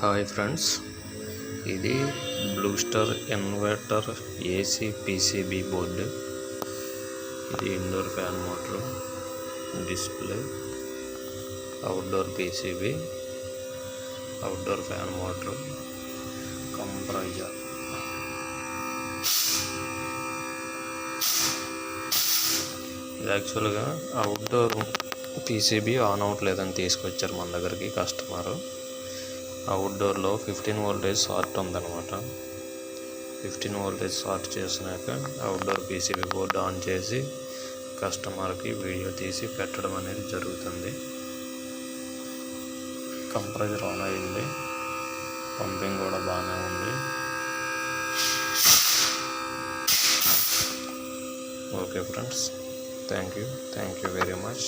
Hi friends, ఇది blue star inverter AC PCB board. ఇది indoor fan motor, display, outdoor PCB, outdoor fan motor, compressor. ఇది యాక్చువల్గా outdoor PCB on అవ్వట్లేదని తీసుకొచ్చారు మన దగ్గరికి కస్టమరు. అవుట్డోర్లో 15 వోల్టేజ్ షార్ట్ ఉందన్నమాట. 15 వోల్టేజ్ షార్ట్ చేసినాక అవుట్డోర్ పీసీబీ బోర్డు ఆన్ చేసి కస్టమర్కి వీడియో తీసి పెట్టడం అనేది జరుగుతుంది. కంప్రెసర్ ఆన్ అయింది, పంపింగ్ కూడా బాగానే ఉంది. Okay friends, thank you very much.